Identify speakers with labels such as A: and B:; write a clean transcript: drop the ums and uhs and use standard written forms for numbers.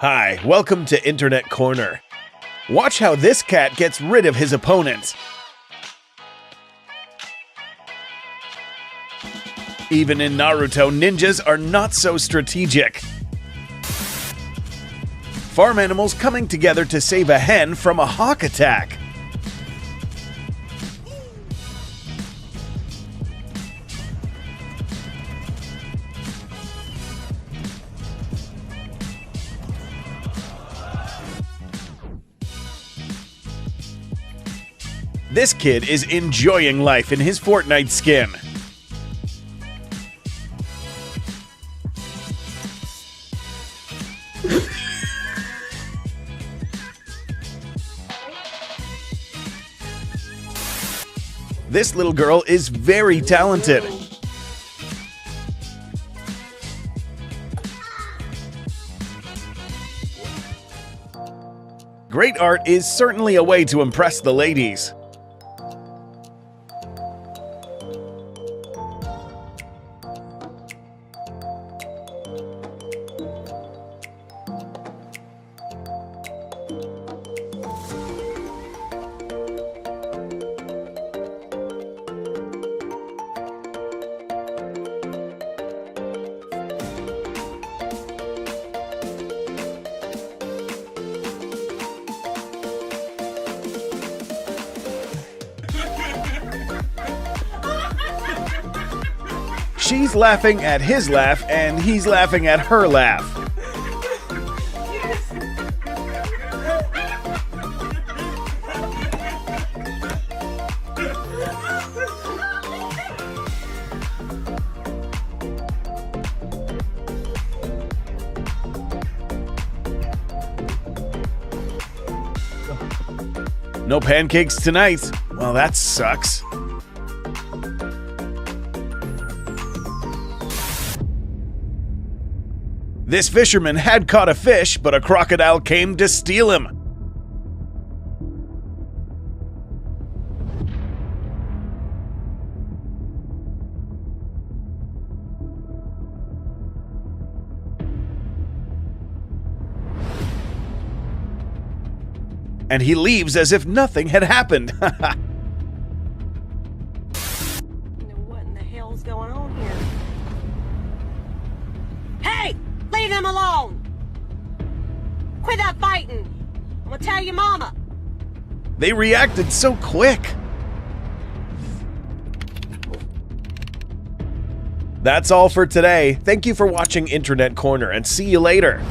A: Hi, welcome to Internet Corner. Watch how this cat gets rid of his opponent. Even in Naruto, ninjas are not so strategic. Farm animals coming together to save a hen from a hawk attack. This kid is enjoying life in his Fortnite skin. This little girl is very talented. Great art is certainly a way to impress the ladies. She's laughing at his laugh, and he's laughing at her laugh. No pancakes tonight. Well, that sucks. This fisherman had caught a fish, but a crocodile came to steal him. And he leaves as if nothing had happened.
B: What in the hell's going on here? Hey! Leave him alone! Quit that fighting! I'm gonna tell your mama!
A: They reacted so quick. That's all for today. Thank you for watching Internet Corner, and see you later.